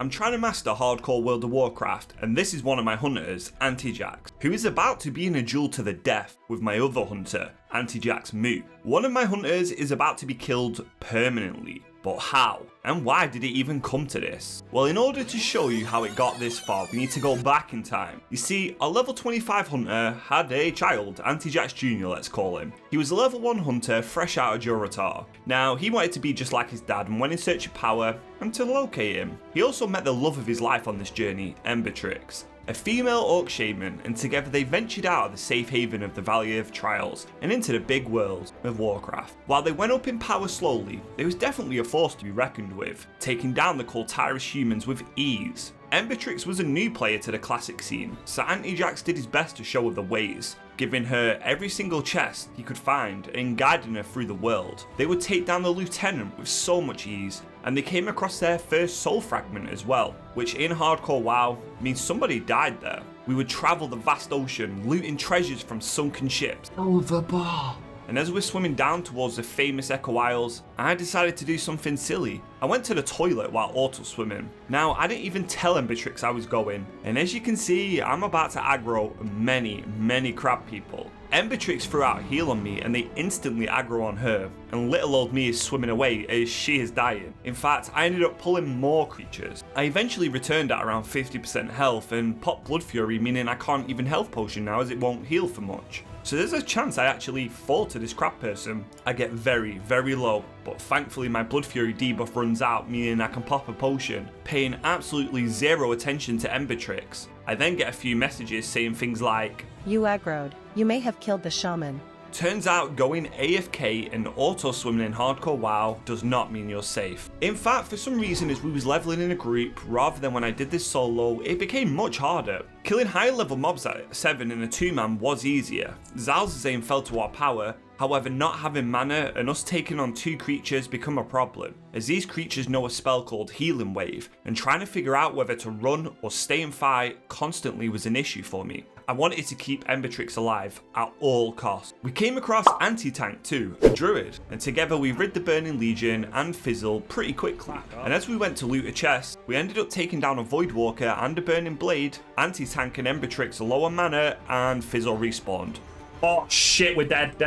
I'm trying to master hardcore World of Warcraft, and this is one of my hunters, Antijax, who is about to be in a duel to the death with my other hunter, Antijax Moo. One of my hunters is about to be killed permanently, but how? And why did it even come to this? Well, in order to show you how it got this far, we need to go back in time. You see, our level 25 hunter had a child, Antijax Jr. let's call him. He was a level 1 hunter fresh out of Juratar. Now, he wanted to be just like his dad and went in search of power and to locate him. He also met the love of his life on this journey, Emberrix, a female orc shaman, and together they ventured out of the safe haven of the Valley of Trials and into the big world of Warcraft. While they went up in power slowly, there was definitely a force to be reckoned with, taking down the Kultiris humans with ease. Emberrix was a new player to the classic scene, so Antijax did his best to show her the ways, giving her every single chest he could find and guiding her through the world. They would take down the lieutenant with so much ease, and they came across their first soul fragment as well, which in hardcore WoW means somebody died there. We would travel the vast ocean, looting treasures from sunken ships. Overbar. And as we're swimming down towards the famous Echo Isles, I decided to do something silly. I went to the toilet while auto swimming. Now, I didn't even tell Emberrix I was going, and as you can see, I'm about to aggro many crab people. Emberrix threw out a heal on me and they instantly aggro on her, and little old me is swimming away as she is dying. In fact, I ended up pulling more creatures. I eventually returned at around 50% health and popped Blood Fury, meaning I can't even health potion now as it won't heal for much. So there's a chance I actually fall to this crab person. I get very low, but thankfully my Blood Fury debuff runs out, meaning I can pop a potion, paying absolutely zero attention to Emberrix. I then get a few messages saying things like, "You aggroed. You may have killed the shaman." Turns out going AFK and auto swimming in hardcore WoW does not mean you're safe. In fact, for some reason as we was leveling in a group rather than when I did this solo, it became much harder. Killing higher level mobs at 7 in a 2-man was easier. Zal's aim fell to our power, however not having mana and us taking on 2 creatures become a problem, as these creatures know a spell called Healing Wave, and trying to figure out whether to run or stay and fight constantly was an issue for me. I wanted to keep Emberrix alive at all costs. We came across Anti-Tank too, a druid, and together we rid the Burning Legion and Fizzle pretty quickly. And as we went to loot a chest, we ended up taking down a Voidwalker and a Burning Blade. Anti-Tank and Emberrix low on mana, and Fizzle respawned. Oh shit, we're dead.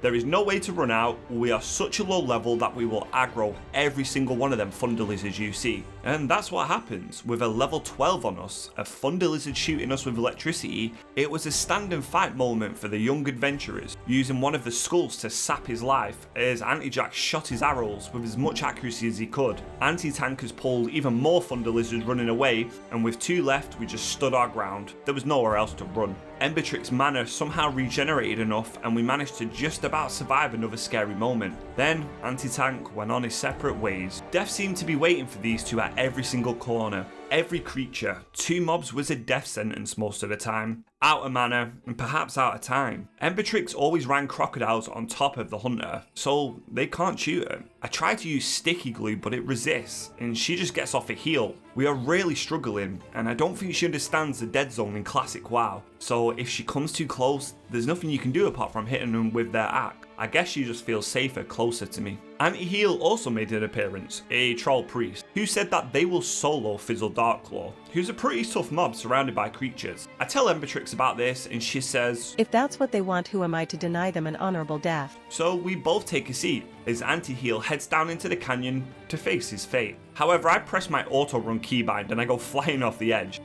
There is no way to run out. We are such a low level that we will aggro every single one of them Thunder Lizards you see. And that's what happens. With a level 12 on us, a Thunder Lizard shooting us with electricity, it was a stand and fight moment for the young adventurers, using one of the skulls to sap his life as Antijax shot his arrows with as much accuracy as he could. Anti-Tankers pulled even more Thunder Lizards running away, and with 2 left we just stood our ground. There was nowhere else to run. Emberrix mana somehow regenerated enough and we managed to just about survive another scary moment. Then Anti-Tank went on his separate ways. Death seemed to be waiting for these two at every single corner. Every creature, 2 mobs was a death sentence most of the time, out of mana and perhaps out of time. Emberrix always ran crocodiles on top of the hunter, so they can't shoot her. I tried to use sticky glue but it resists and she just gets off a heal. We are really struggling and I don't think she understands the dead zone in classic WoW, so if she comes too close, there's nothing you can do apart from hitting them with their axe. I guess she just feels safer closer to me. Anti-Heal also made an appearance, a troll priest, who said that they will solo Fizzle Darklaw, who's a pretty tough mob surrounded by creatures. I tell Emberrix about this and she says, "If that's what they want, who am I to deny them an honorable death?" So we both take a seat as Anti-Heal heads down into the canyon to face his fate. However, I press my auto-run keybind and I go flying off the edge.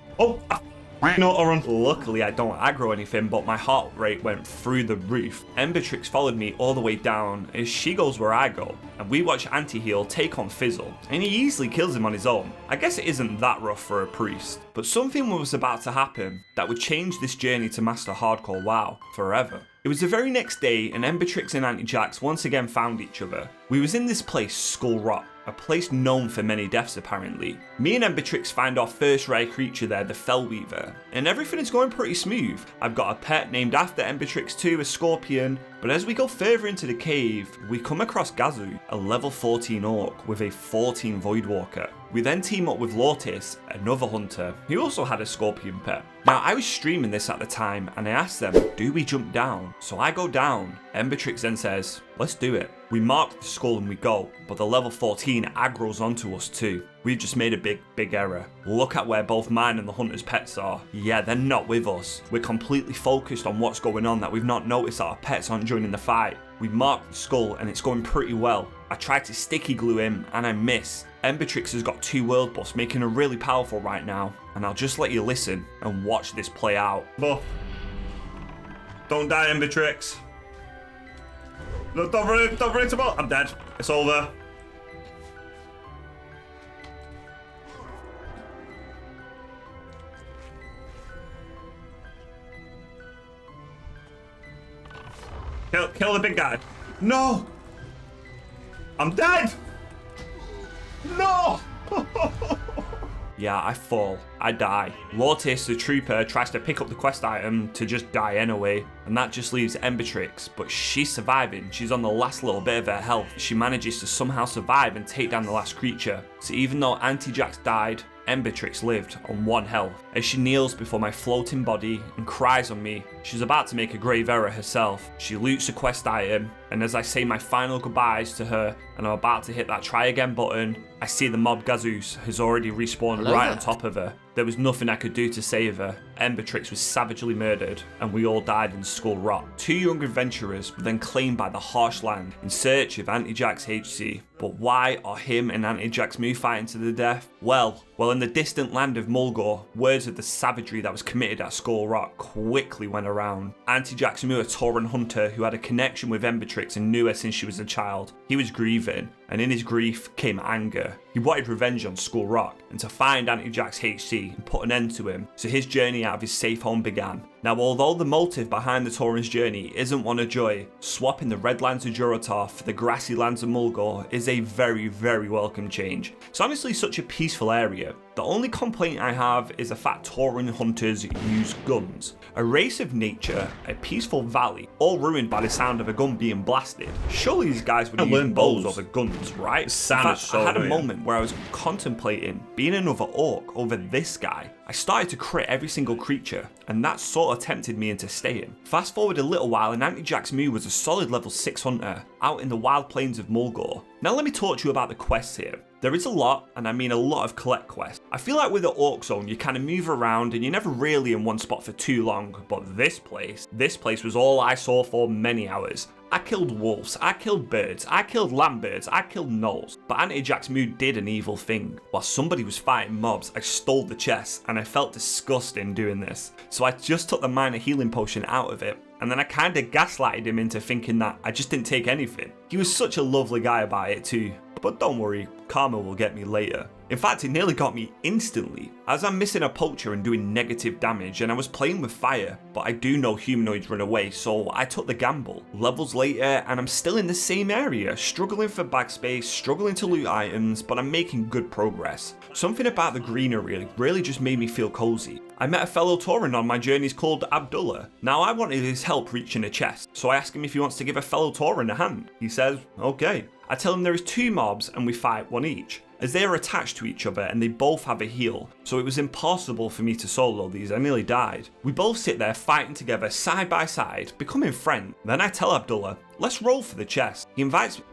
Luckily I don't aggro anything, but my heart rate went through the roof. Emberrix followed me all the way down as she goes where I go, and we watch Anti-Heal take on Fizzle, and he easily kills him on his own. I guess it isn't that rough for a priest, but something was about to happen that would change this journey to master hardcore WoW forever. It was the very next day and Emberrix and Antijax once again found each other. We was in this place, Skull Rock, a place known for many deaths apparently. Me and Emberrix find our first rare creature there, the Fellweaver, and everything is going pretty smooth. I've got a pet named after Emberrix too, a scorpion, but as we go further into the cave, we come across Gazu, a level 14 orc with a 14 Voidwalker. We then team up with Lortis, another hunter, who also had a scorpion pet. Now I was streaming this at the time and I asked them, do we jump down? So I go down. Emberrix then says, let's do it. We mark the skull and we go, but the level 14 aggroes onto us too. We've just made a big error. Look at where both mine and the hunter's pets are. Yeah, they're not with us. We're completely focused on what's going on that we've not noticed that our pets aren't joining the fight. We marked the skull and it's going pretty well. I tried to sticky glue him and I miss. Emberrix has got 2 world buffs, making her really powerful right now. And I'll just let you listen and watch this play out. Buff. Don't die, Emberrix. No, don't run into ball. I'm dead. It's over. Kill the big guy. No! I'm dead! No! Yeah, I fall. I die. Lotus, the trooper, tries to pick up the quest item to just die anyway, and that just leaves Emberrix, but she's surviving. She's on the last little bit of her health. She manages to somehow survive and take down the last creature. So even though Antijax died, Emberrix lived on 1 health. As she kneels before my floating body and cries on me, she's about to make a grave error herself. She loots a quest item, and as I say my final goodbyes to her and I'm about to hit that try again button, I see the mob Gazus has already respawned right on top of her. There was nothing I could do to save her. Emberrix was savagely murdered, and we all died in Skull Rock. 2 young adventurers were then claimed by the harsh land in search of Antijax HC. But why are him and Antijax Mu fighting to the death? Well, in the distant land of Mulgore, words of the savagery that was committed at Skull Rock quickly went around. Antijax Mu, a Tauren hunter who had a connection with Emberrix and knew her since she was a child, he was grieving, and in his grief came anger. He wanted revenge on Skull Rock, and to find Antijax HC and put an end to him, so his journey out of his safe home began. Now, although the motive behind the Tauren's journey isn't one of joy, swapping the red lands of Durotar for the grassy lands of Mulgore is a very welcome change. It's honestly such a peaceful area. The only complaint I have is the fact Tauren hunters use guns. A race of nature, a peaceful valley, all ruined by the sound of a gun being blasted. Surely these guys would use bows over guns, right? I had a moment where I was contemplating being another orc over this guy. I started to crit every single creature, and that sort of tempted me into staying. Fast forward a little while and Antijax Mu was a solid level 6 hunter out in the wild plains of Mulgore. Now let me talk to you about the quests here. There is a lot, and I mean a lot of collect quests. I feel like with the Orc Zone, you kind of move around and you're never really in one spot for too long, but this place was all I saw for many hours. I killed wolves, I killed birds, I killed lambirds, I killed gnolls, but Antijax Mu did an evil thing. While somebody was fighting mobs, I stole the chest, and I felt disgusting doing this. So I just took the minor healing potion out of it, and then I kinda gaslighted him into thinking that I just didn't take anything. He was such a lovely guy about it too. But don't worry, karma will get me later. In fact, it nearly got me instantly, as I'm missing a poacher and doing negative damage, and I was playing with fire, but I do know humanoids run away, so I took the gamble. Levels later, and I'm still in the same area, struggling for backspace, struggling to loot items, but I'm making good progress. Something about the greenery really just made me feel cozy. I met a fellow Tauren on my journeys called Abdullah. Now I wanted his help reaching a chest, so I ask him if he wants to give a fellow Tauren a hand. He says, okay. I tell him there is 2 mobs and we fight one each, as they are attached to each other and they both have a heal, so it was impossible for me to solo these. I nearly died. We both sit there fighting together side by side, becoming friends. Then I tell Abdullah, let's roll for the chest.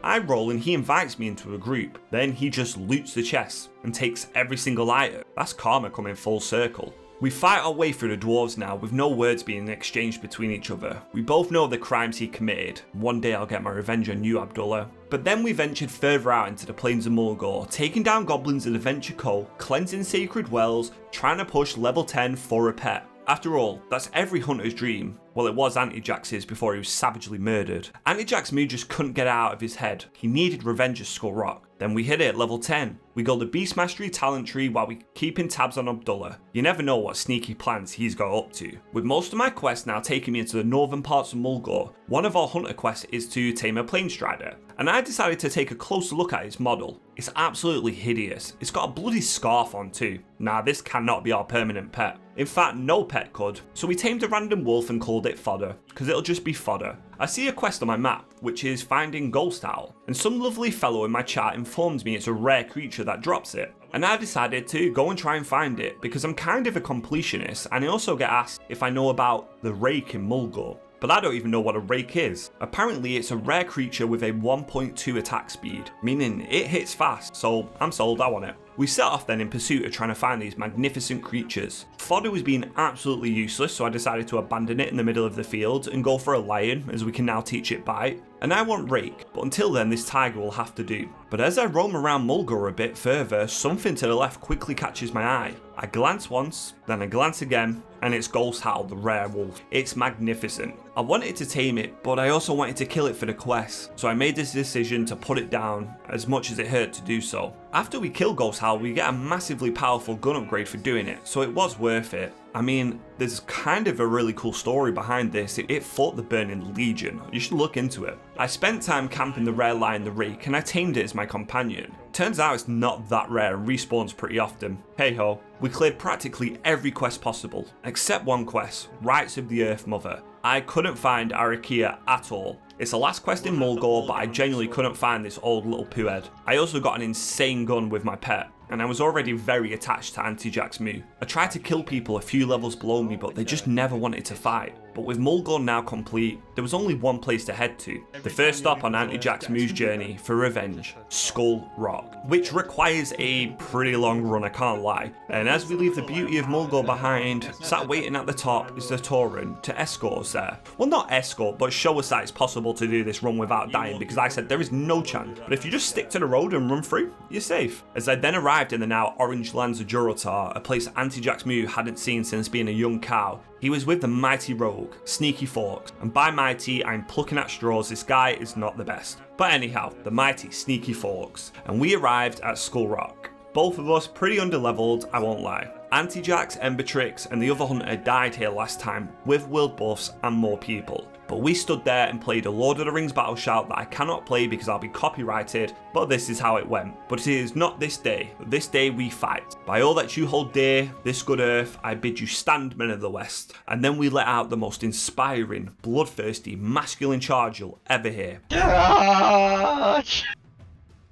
I roll and he invites me into a group. Then he just loots the chest and takes every single item. That's karma coming full circle. We fight our way through the dwarves now with no words being exchanged between each other. We both know the crimes he committed. One day I'll get my revenge on you, Abdullah. But then we ventured further out into the plains of Mulgore, taking down goblins at Adventure Co, cleansing sacred wells, trying to push level 10 for a pet. After all, that's every hunter's dream. Well, it was Antijax's before he was savagely murdered. Antijax Mu just couldn't get it out of his head. He needed revenge at Skull Rock. Then we hit it at level 10. We got the Beast Mastery talent tree while we keeping tabs on Abdullah. You never know what sneaky plans he's got up to. With most of my quests now taking me into the northern parts of Mulgore, one of our hunter quests is to tame a Planestrider. And I decided to take a closer look at its model. It's absolutely hideous. It's got a bloody scarf on too. Nah, this cannot be our permanent pet. In fact, no pet could. So we tamed a random wolf and called it fodder, because it'll just be fodder. I see a quest on my map, which is finding Ghost Owl, and some lovely fellow in my chat informs me it's a rare creature that drops it. And I decided to go and try and find it, because I'm kind of a completionist, and I also get asked if I know about the Rake in Mulgore. but I don't even know what a rake is. Apparently it's a rare creature with a 1.2 attack speed, meaning it hits fast, so I'm sold, I want it. We set off then in pursuit of trying to find these magnificent creatures. Fodder was being absolutely useless, so I decided to abandon it in the middle of the field and go for a lion, as we can now teach it bite. And I want rake, but until then this tiger will have to do. But as I roam around Mulgore a bit further, something to the left quickly catches my eye. I glance once, then I glance again, and it's Ghost Howl, the rare wolf. It's magnificent. I wanted to tame it, but I also wanted to kill it for the quest, so I made this decision to put it down, as much as it hurt to do so. After we kill Ghost Howl, we get a massively powerful gun upgrade for doing it, so it was worth it. I mean, there's kind of a really cool story behind this. It fought the Burning Legion. You should look into it. I spent time camping the rare lion, the rake, and I tamed it as my companion. Turns out it's not that rare and respawns pretty often. Hey ho. We cleared practically every quest possible, except one quest, Rites of the Earth Mother. I couldn't find Arakia at all. It's the last quest in Mulgore, but I genuinely couldn't find this old little poohead. I also got an insane gun with my pet, and I was already very attached to Antijax Moo. I tried to kill people a few levels below me, but they just never wanted to fight. But with Mulgore now complete, there was only one place to head to. The first stop on Antijax Moo's journey for revenge, Skull Rock, which requires a pretty long run, I can't lie. And as we leave the beauty of Mulgore behind, sat waiting at the top is the Tauren to escort us there. Well, not escort, but show us that it's possible to do this run without dying, because I said there is no chance. But if you just stick to the road and run through, you're safe. As I then arrived in the now orange lands of Durotar, a place Antijax Moo hadn't seen since being a young cow, he was with the mighty rogue, Sneaky Forks, and by mighty I'm plucking at straws, this guy is not the best. But anyhow, the mighty Sneaky Forks, and we arrived at Skull Rock. Both of us pretty underleveled, I won't lie. Antijax, Emberrix, and the other hunter died here last time, with world buffs and more people. But we stood there and played a Lord of the Rings battle shout that I cannot play because I'll be copyrighted, but this is how it went. But it is not this day. This day we fight. By all that you hold dear, this good earth, I bid you stand, men of the West. And then we let out the most inspiring, bloodthirsty, masculine charge you'll ever hear.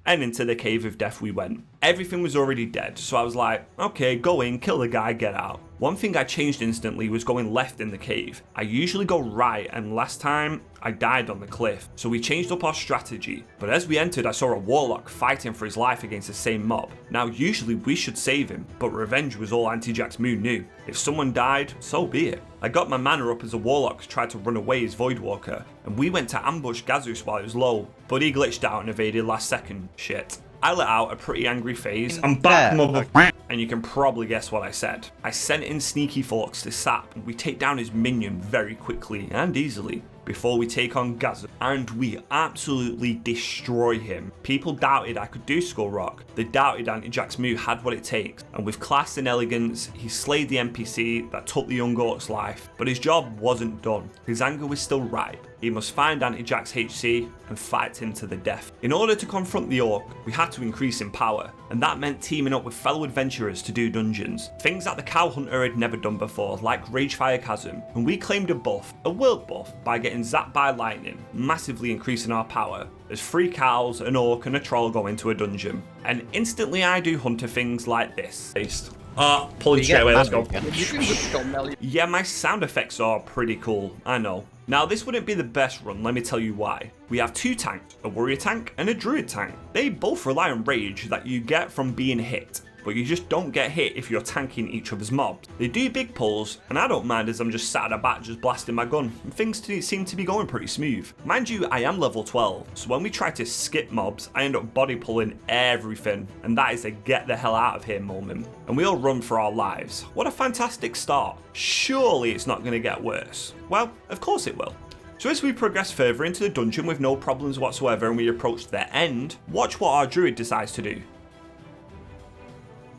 And into the cave of death we went. Everything was already dead, so I was like, okay, go in, kill the guy, get out. One thing I changed instantly was going left in the cave. I usually go right, and last time I died on the cliff, so we changed up our strategy. But as we entered, I saw a warlock fighting for his life against the same mob. Now usually we should save him, but revenge was all Antijax Moo knew. If someone died, so be it. I got my mana up as a warlock tried to run away as Voidwalker, and we went to ambush Gazus while it was low, but he glitched out and evaded last second. Shit. I let out a pretty angry phase. I'm back, mother. And you can probably guess what I said. I sent in Sneaky Forks to sap, and we take down his minion very quickly and easily before we take on Gazus, and we absolutely destroy him. People doubted I could do Skull Rock. They doubted Antijax Moo had what it takes, and with class and elegance, he slayed the NPC that took the young orc's life. But his job wasn't done. His anger was still ripe. He must find Antijax HC and fight him to the death. In order to confront the orc, we had to increase in power, and that meant teaming up with fellow adventurers to do dungeons. Things that the cow hunter had never done before, like Ragefire Chasm, and we claimed a buff, a world buff, by getting zapped by lightning, massively increasing our power. As 3 cows, an orc and a troll go into a dungeon. And instantly I do hunter things like this. Pulling straight away, let's go. Yeah, my sound effects are pretty cool, I know. Now this wouldn't be the best run, let me tell you why. We have 2 tanks, a warrior tank and a druid tank. They both rely on rage that you get from being hit, but you just don't get hit if you're tanking each other's mobs. They do big pulls, and I don't mind as I'm just sat at the back just blasting my gun, and things seem to be going pretty smooth. Mind you, I am level 12, so when we try to skip mobs, I end up body pulling everything, and that is a get the hell out of here moment. And we all run for our lives. What a fantastic start. Surely it's not going to get worse. Well, of course it will. So as we progress further into the dungeon with no problems whatsoever and we approach the end, watch what our druid decides to do.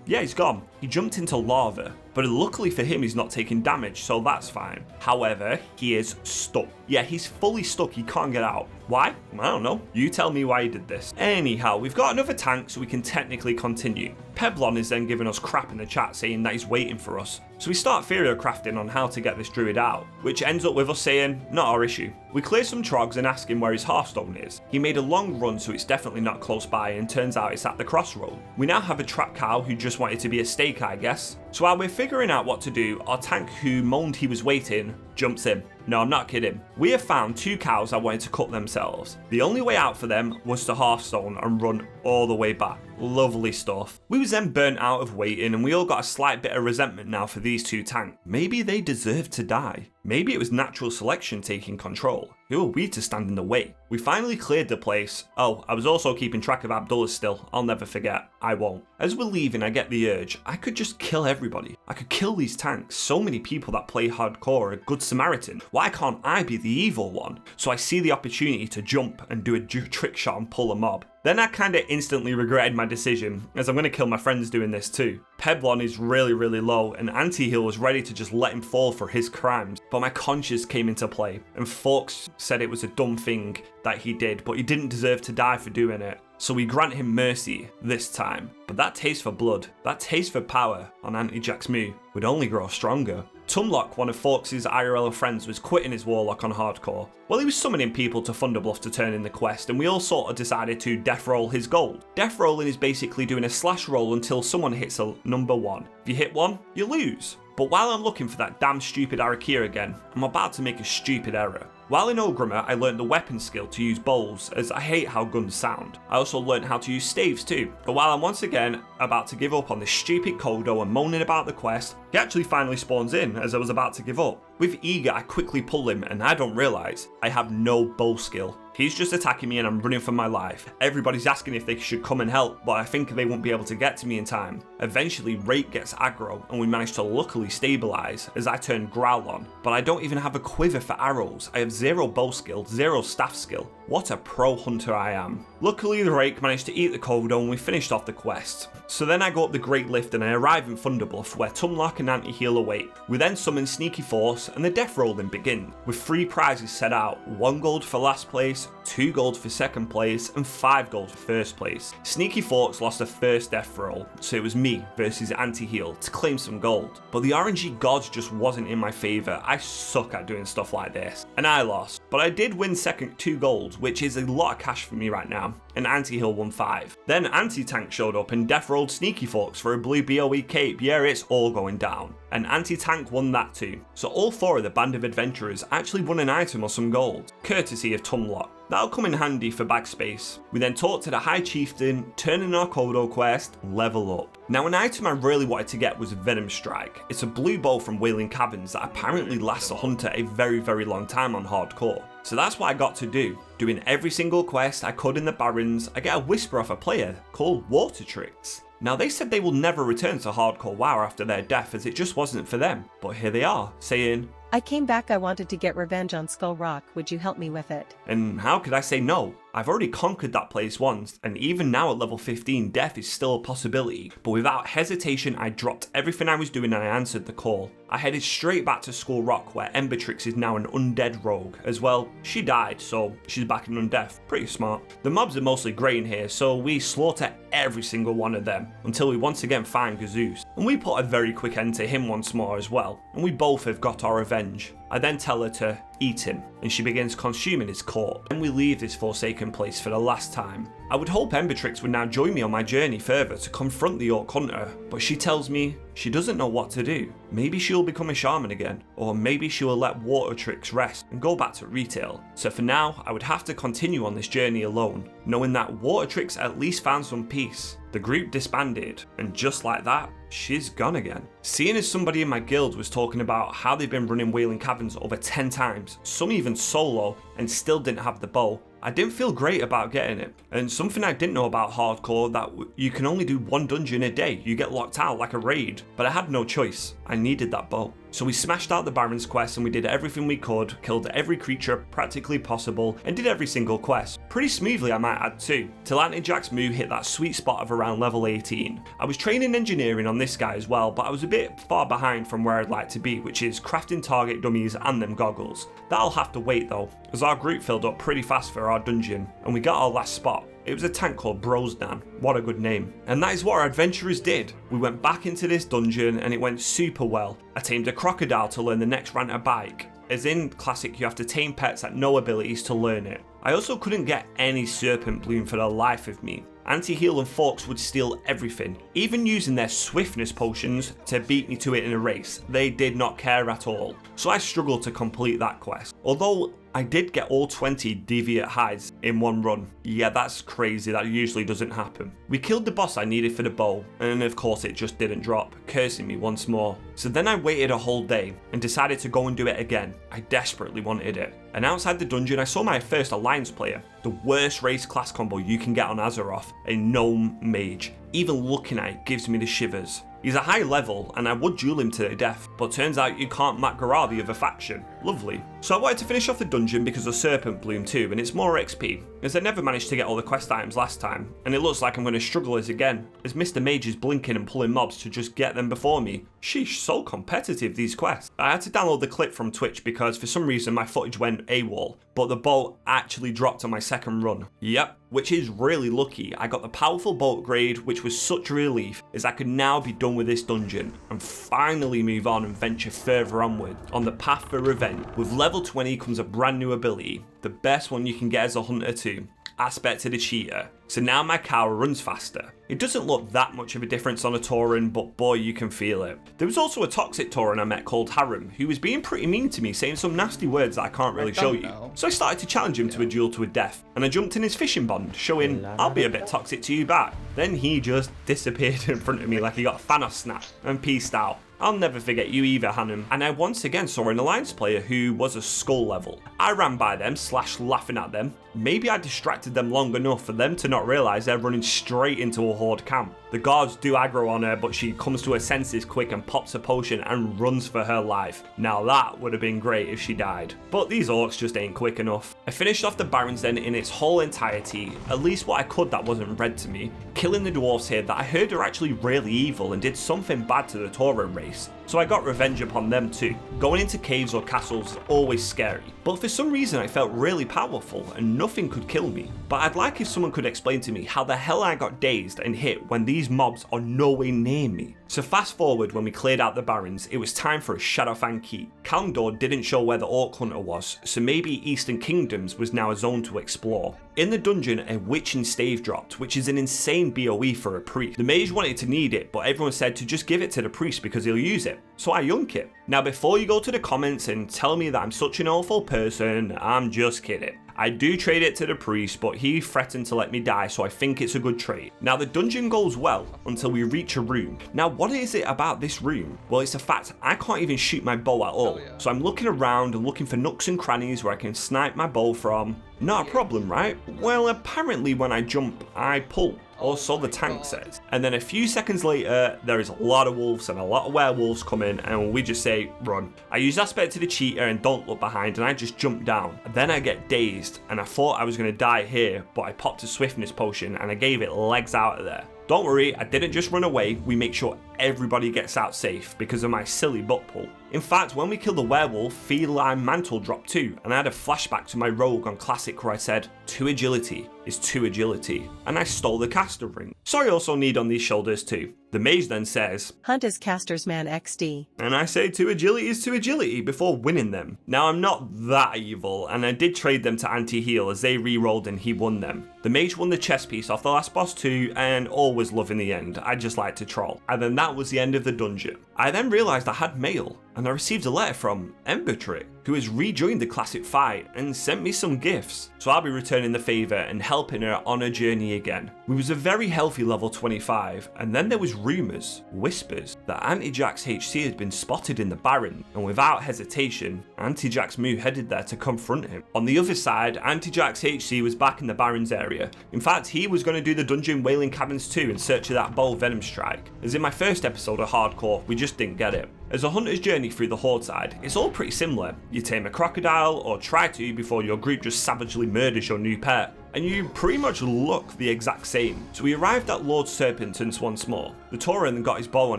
Yeah, he's gone. He jumped into lava, but luckily for him he's not taking damage, so that's fine. However, he is stuck. Yeah, he's fully stuck, he can't get out. Why? I don't know. You tell me why he did this. Anyhow, we've got another tank, so we can technically continue. Peblon is then giving us crap in the chat saying that he's waiting for us. So we start theory crafting on how to get this druid out, which ends up with us saying, not our issue. We clear some trogs and ask him where his Hearthstone is. He made a long run, so it's definitely not close by, and turns out it's at the crossroad. We now have a trap cow who just wanted to be a stable take, I guess. So while we're figuring out what to do, our tank who moaned he was waiting jumps in. No, I'm not kidding. We have found 2 cows that wanted to cut themselves. The only way out for them was to Hearthstone and run all the way back. Lovely stuff. We was then burnt out of waiting, and we all got a slight bit of resentment now for these 2 tanks. Maybe they deserved to die. Maybe it was natural selection taking control. Who are we to stand in the way? We finally cleared the place. Oh, I was also keeping track of Abdullah still. I'll never forget. I won't. As we're leaving, I get the urge. I could just kill everybody. I could kill these tanks. So many people that play hardcore are good Samaritan. Why can't I be the evil one? So I see the opportunity to jump and do a trick shot and pull a mob. Then I kinda instantly regretted my decision, as I'm gonna kill my friends doing this too. Peblon is really low, and Anti-Heal was ready to just let him fall for his crimes, but my conscience came into play, and folks said it was a dumb thing that he did, but he didn't deserve to die for doing it. So we grant him mercy this time. But that taste for blood, that taste for power on Antijax Mu would only grow stronger. Tumlock, one of Fawkes' IRL friends, was quitting his Warlock on hardcore. Well, he was summoning people to Thunderbluff to turn in the quest, and we all sort of decided to death roll his gold. Death rolling is basically doing a slash roll until someone hits a number 1. If you hit 1, you lose. But while I'm looking for that damn stupid Arakir again, I'm about to make a stupid error. While in Ogrimmar, I learned the weapon skill to use bowls, as I hate how guns sound. I also learned how to use staves too. But while I'm once again about to give up on this stupid Kodo and moaning about the quest, he actually finally spawns in as I was about to give up. With Eager, I quickly pull him, and I don't realise I have no bow skill. He's just attacking me and I'm running for my life. Everybody's asking if they should come and help, but I think they won't be able to get to me in time. Eventually, Rake gets aggro, and we manage to luckily stabilise as I turn Growl on. But I don't even have a quiver for arrows. I have 0 bow skill, 0 staff skill. What a pro hunter I am. Luckily, the Rake managed to eat the Kodo and we finished off the quest. So then I go up the Great Lift and I arrive in Thunderbluff where Tumlock and Anti-Heal await. We then summon Sneaky Force and the death rolling begin, with 3 prizes set out, 1 gold for last place, 2 gold for second place, and 5 gold for first place. Sneaky Force lost the first death roll, so it was me versus Anti-Heal to claim some gold. But the RNG gods just wasn't in my favour. I suck at doing stuff like this, and I lost. But I did win second 2 golds, which is a lot of cash for me right now, and Anti-Heal won 5. Then Anti-Tank showed up and death rolled Sneaky Forks for a blue BOE cape. Yeah, it's all going down. And Anti-Tank won that too. So all 4 of the band of adventurers actually won an item or some gold, courtesy of Tumlock. That'll come in handy for bag space. We then talked to the High Chieftain, turn in our Kodo quest, level up. Now an item I really wanted to get was Venom Strike. It's a blue bow from Whailing Caverns that apparently lasts a hunter a very long time on hardcore. So that's what I got to do. Doing every single quest I could in the Barrens, I get a whisper off a player called Watertrix. Now they said they will never return to hardcore WoW after their death as it just wasn't for them. But here they are, saying, I came back. I wanted to get revenge on Skull Rock. Would you help me with it? And how could I say no? I've already conquered that place once, and even now at level 15, death is still a possibility. But without hesitation, I dropped everything I was doing and I answered the call. I headed straight back to Skull Rock, where Emberrix is now an undead rogue. As well, she died, so she's back in undeath. Pretty smart. The mobs are mostly grey in here, so we slaughter every single one of them, until we once again find Gazeus. And we put a very quick end to him once more as well, and we both have got our revenge. I then tell her to eat him, and she begins consuming his corpse. Then we leave this forsaken place for the last time. I would hope Emberrix would now join me on my journey further to confront the Orc Hunter, but she tells me she doesn't know what to do. Maybe she'll become a shaman again, or maybe she will let Watertrix rest and go back to retail. So for now, I would have to continue on this journey alone, knowing that Watertrix at least found some peace. The group disbanded, and just like that, she's gone again. Seeing as somebody in my guild was talking about how they've been running Whailing Caverns over 10 times, some even solo, and still didn't have the bow, I didn't feel great about getting it. And something I didn't know about hardcore, that you can only do 1 dungeon a day, you get locked out like a raid. But I had no choice, I needed that bow. So we smashed out the Baron's quest and we did everything we could, killed every creature practically possible, and did every single quest. Pretty smoothly I might add too, till Antijax Mu hit that sweet spot of around level 18. I was training engineering on this guy as well, but I was a bit far behind from where I'd like to be, which is crafting target dummies and them goggles. That'll have to wait though, as our group filled up pretty fast for our dungeon, and we got our last spot. It was a tank called Brosnan. What a good name. And that is what our adventurers did. We went back into this dungeon and it went super well. I tamed a crocodile to learn the next ranter bike. As in Classic, you have to tame pets at no abilities to learn it. I also couldn't get any serpent bloom for the life of me. Anti-heal and forks would steal everything, even using their swiftness potions to beat me to it in a race. They did not care at all. So I struggled to complete that quest. Although I did get all 20 deviate hides in one run. Yeah, that's crazy, that usually doesn't happen. We killed the boss I needed for the bow, and of course it just didn't drop, cursing me once more. So then I waited a whole day and decided to go and do it again. I desperately wanted it. And outside the dungeon I saw my first alliance player, the worst race class combo you can get on Azeroth, a gnome mage. Even looking at it gives me the shivers. He's a high level and I would duel him to the death, but turns out you can't Makgora the other faction. Lovely. So I wanted to finish off the dungeon because of Serpent Bloom too, and it's more XP, as I never managed to get all the quest items last time, and it looks like I'm going to struggle as again, as Mr. Mage is blinking and pulling mobs to just get them before me. Sheesh, so competitive these quests. I had to download the clip from Twitch because for some reason my footage went AWOL, but the bolt actually dropped on my second run. Yep, which is really lucky. I got the powerful bolt grade, which was such a relief, as I could now be done with this dungeon and finally move on and venture further onward on the path for revenge. With level 20 comes a brand new ability, the best one you can get as a hunter too, Aspect of the Cheater. So now my cow runs faster. It doesn't look that much of a difference on a Tauren, but boy, you can feel it. There was also a toxic Tauren I met called Harem, who was being pretty mean to me, saying some nasty words that I can't really show you. So I started to challenge him to a duel to a death, and I jumped in his fishing bond, showing I'll be a bit toxic to you back. Then he just disappeared in front of me like he got a Thanos snap and peaced out. I'll never forget you either, Hanem. And I once again saw an alliance player who was a skull level. I ran by them, laughing at them. Maybe I distracted them long enough for them to not realise they're running straight into a horde camp. The guards do aggro on her, but she comes to her senses quick and pops a potion and runs for her life. Now that would have been great if she died. But these orcs just ain't quick enough. I finished off the Barrens then in its whole entirety, at least what I could that wasn't read to me, killing the dwarves here that I heard are actually really evil and did something bad to the Tauren race. So I got revenge upon them too. Going into caves or castles is always scary, but for some reason I felt really powerful and nothing could kill me. But I'd like if someone could explain to me how the hell I got dazed and hit when these mobs are nowhere near me. So fast forward, when we cleared out the Barrens, it was time for a Shadowfang Keep. Kalimdor didn't show where the Orc Hunter was, so maybe Eastern Kingdoms was now a zone to explore. In the dungeon, a Witching Stave dropped, which is an insane BOE for a priest. The mage wanted to need it, but everyone said to just give it to the priest because he'll use it. So I yoink it. Now before you go to the comments and tell me that I'm such an awful person, I'm just kidding. I do trade it to the priest, but he threatened to let me die, so I think it's a good trade. Now the dungeon goes well until we reach a room. Now what is it about this room? Well, it's the fact I can't even shoot my bow at all. So I'm looking around and looking for nooks and crannies where I can snipe my bow from. Not a problem, right? Well, apparently when I jump, I pull. Or so the tank says. And then a few seconds later, there is a lot of wolves and a lot of werewolves coming, and we just say, run. I use Aspect to the Cheater and don't look behind, and I just jump down. Then I get dazed, and I thought I was going to die here, but I popped a swiftness potion and I gave it legs out of there. Don't worry, I didn't just run away, we make sure everybody gets out safe because of my silly butt pull. In fact, when we killed the werewolf, Feline Mantle dropped too, and I had a flashback to my rogue on Classic where I said, 2 agility is 2 agility, and I stole the caster ring. So I also need on these shoulders too. The mage then says, Hunt is caster's man XD. And I say 2 agility is 2 agility before winning them. Now I'm not that evil, and I did trade them to anti-heal as they re-rolled and he won them. The mage won the chest piece off the last boss too, and all was love in the end. I just like to troll. And then that was the end of the dungeon. I then realised I had mail, and I received a letter from Emberrix, who has rejoined the classic fight and sent me some gifts. So I'll be returning the favour and helping her on her journey again. We was a very healthy level 25, and then there was rumours, whispers, that Antijax HC had been spotted in the Barren, and without hesitation, Antijax Mu headed there to confront him. On the other side, Antijax HC was back in the Barrens area. In fact, he was going to do the dungeon Whailing Caverns too in search of that bow Venom Strike. As in my first episode of Hardcore, we just didn't get it. As a hunter's journey through the Horde side, it's all pretty similar. You tame a crocodile, or try to before your group just savagely murders your new pet, and you pretty much look the exact same. So we arrived at Lord Serpentance once more. The Tauren then got his bow on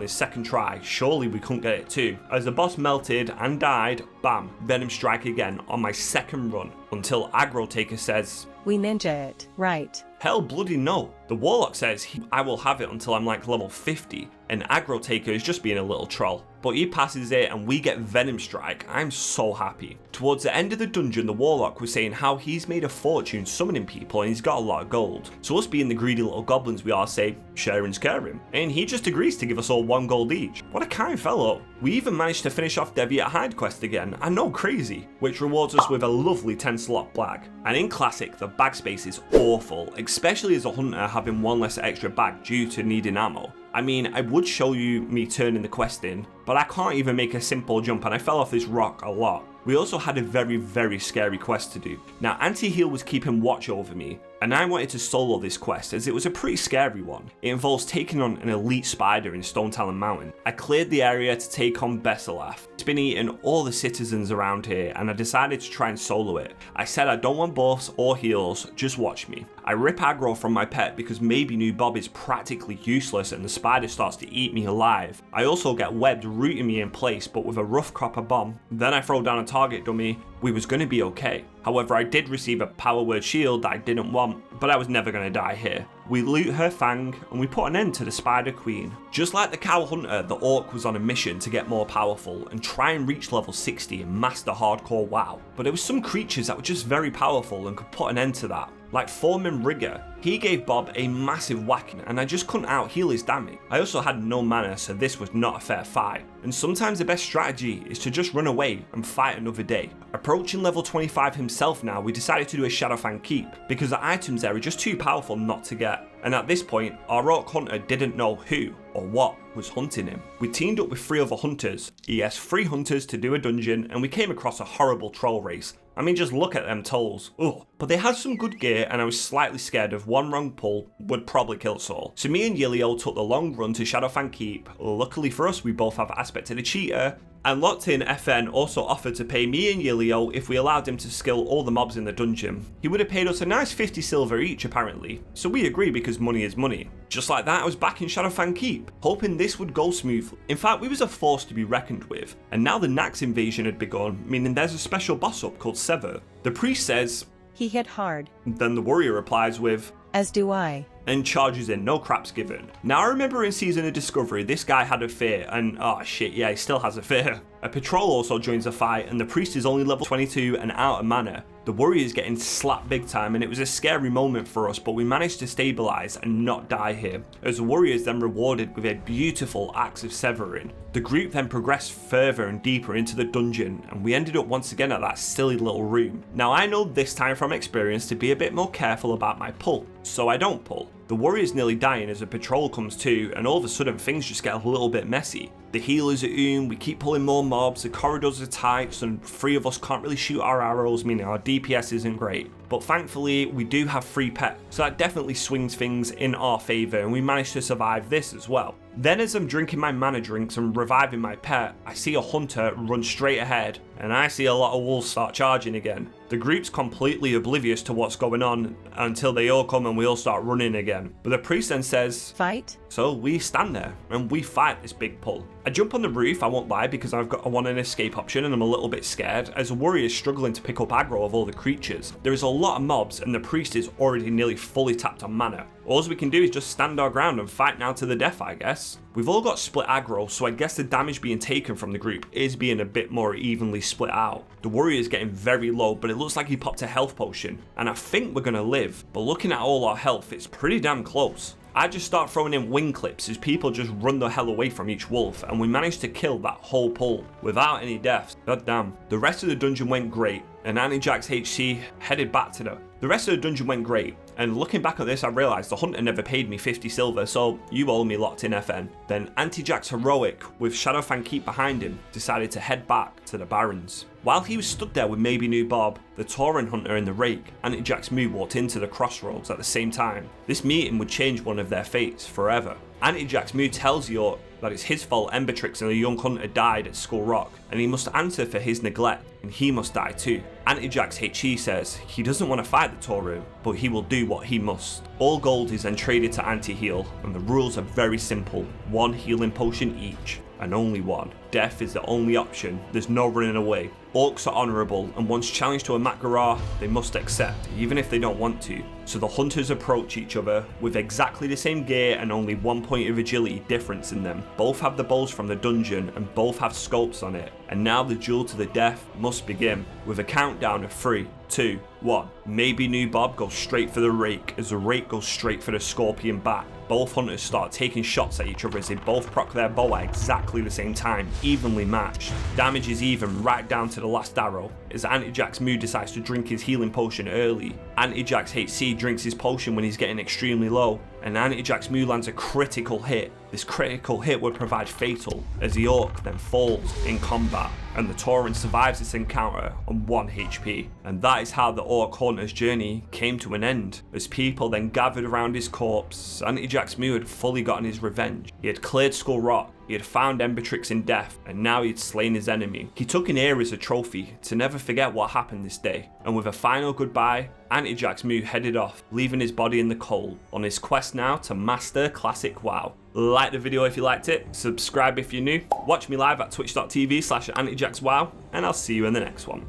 his second try, surely we couldn't get it too. As the boss melted and died, bam, Venom Strike again on my second run, until Aggro Taker says, We ninja it, right? Hell bloody no. The Warlock says I will have it until I'm like level 50. and Aggro Taker is just being a little troll. But he passes it and we get Venom Strike. I'm so happy. Towards the end of the dungeon, the Warlock was saying how he's made a fortune summoning people and he's got a lot of gold. So us being the greedy little goblins we are say, sharing's caring. And he just agrees to give us all 1 gold each. What a kind fellow. We even managed to finish off Deviate Hide quest again, I know, crazy, which rewards us with a lovely 10 slot bag. And in Classic, the bag space is awful, especially as a hunter having 1 less extra bag due to needing ammo. I mean, I would show you me turning the quest in, but I can't even make a simple jump and I fell off this rock a lot. We also had a very scary quest to do. Now, Anti-Heal was keeping watch over me, and I wanted to solo this quest as it was a pretty scary one. It involves taking on an elite spider in Stone Talon Mountain. I cleared the area to take on Besselaf. It's been eating all the citizens around here, and I decided to try and solo it. I said I don't want buffs or heals, just watch me. I rip aggro from my pet because maybe New Bob is practically useless and the spider starts to eat me alive. I also get webbed rooting me in place, but with a rough copper bomb. Then I throw down a target dummy. We was going to be okay. However, I did receive a power word shield that I didn't want, but I was never going to die here. We loot her fang and we put an end to the Spider Queen. Just like the Cow Hunter, the Orc was on a mission to get more powerful and try and reach level 60 and master hardcore WoW. But there were some creatures that were just very powerful and could put an end to that. Like Foreman Rigger, he gave Bob a massive whacking and I just couldn't out heal his damage. I also had no mana, so this was not a fair fight. And sometimes the best strategy is to just run away and fight another day. Approaching level 25 himself now, we decided to do a Shadowfang Keep because the items there are just too powerful not to get. And at this point, our Orc Hunter didn't know who or what was hunting him. We teamed up with 3 other hunters, yes, 3 hunters to do a dungeon, and we came across a horrible troll race. I mean, just look at them tolls. Ugh. But they had some good gear and I was slightly scared of one wrong pull would probably kill us all. So me and Yilio took the long run to Shadowfang Keep. Luckily for us, we both have Aspect of the Cheater. And Locked In FN also offered to pay me and Yilio if we allowed him to skill all the mobs in the dungeon. He would have paid us a nice 50 silver each apparently, so we agree because money is money. Just like that, I was back in Shadowfang Keep, hoping this would go smoothly. In fact, we was a force to be reckoned with, and now the Nax invasion had begun, meaning there's a special boss up called Sever. The priest says, "He hit hard." Then the warrior replies with, "As do I." And charges in, no craps given. Now I remember in Season of Discovery, this guy had a fear, and oh shit, yeah, he still has a fear. A patrol also joins the fight, and the priest is only level 22 and out of mana. The warrior is getting slapped big time, and it was a scary moment for us, but we managed to stabilize and not die here, as the warrior is then rewarded with a beautiful axe of severing. The group then progressed further and deeper into the dungeon, and we ended up once again at that silly little room. Now I know this time from experience to be a bit more careful about my pull, so I don't pull. The warrior's nearly dying as a patrol comes to, and all of a sudden things just get a little bit messy. The healers are we keep pulling more mobs, the corridors are tight, so 3 of us can't really shoot our arrows, meaning our DPS isn't great. But thankfully, we do have 3 pets, so that definitely swings things in our favour, and we managed to survive this as well. Then as I'm drinking my mana drinks and reviving my pet, I see a hunter run straight ahead, and I see a lot of wolves start charging again. The group's completely oblivious to what's going on until they all come and we all start running again. But the priest then says, "Fight?" So we stand there and we fight this big pull. I jump on the roof, I won't lie, because I want an escape option and I'm a little bit scared, as the warrior is struggling to pick up aggro of all the creatures. There is a lot of mobs and the priest is already nearly fully tapped on mana. All we can do is just stand our ground and fight now to the death, I guess. We've all got split aggro, so I guess the damage being taken from the group is being a bit more evenly split out. The warrior is getting very low, but it looks like he popped a health potion, and I think we're gonna live, but looking at all our health, it's pretty damn close. I just start throwing in wing clips as people just run the hell away from each wolf, and we managed to kill that whole pull without any deaths. God damn. The rest of the dungeon went great, and Antijax HC headed back to the rest of the dungeon went great, and looking back at this I realised the hunter never paid me 50 silver, so you owe me Locked In FN. Then Antijax Heroic, with Shadowfang Keep behind him, decided to head back to the Barrens. While he was stood there with maybe New Bob, the Tauren Hunter and the Rake, Antijax Moo walked into the crossroads at the same time. This meeting would change one of their fates forever. Antijax Moo tells York that it's his fault Emberrix and the young hunter died at Skull Rock, and he must answer for his neglect, and he must die too. Antijax HE says he doesn't want to fight the Tauren, but he will do what he must. All gold is then traded to Anti-Heal, and the rules are very simple, 1 healing potion each. and only one. Death is the only option, there's no running away. Orcs are honourable, and once challenged to a Makgora, they must accept, even if they don't want to. So the hunters approach each other with exactly the same gear and only 1 point of agility difference in them. Both have the bows from the dungeon and both have scopes on it. And now the duel to the death must begin, with a countdown of 3, 2, 1. Maybe New Bob goes straight for the rake as the rake goes straight for the scorpion back. Both hunters start taking shots at each other as they both proc their bow at exactly the same time, evenly matched. Damage is even right down to the last arrow, as Antijax Moo decides to drink his healing potion early. Antijax HC drinks his potion when he's getting extremely low, and Antijax Moo lands a critical hit. This critical hit would provide fatal, as the orc then falls in combat, and the Tauren survives this encounter on 1 HP. And that is how the orc hunter's journey came to an end. As people then gathered around his corpse, Antijax Moo had fully gotten his revenge. He had cleared Skull Rock, he had found Emberrix in death, and now he had slain his enemy. He took an ear as a trophy to never forget what happened this day. And with a final goodbye, Antijax Moo headed off, leaving his body in the cold, on his quest now to master classic WoW. Like the video if you liked it, subscribe if you're new, watch me live at twitch.tv/AntijaxWoW, and I'll see you in the next one.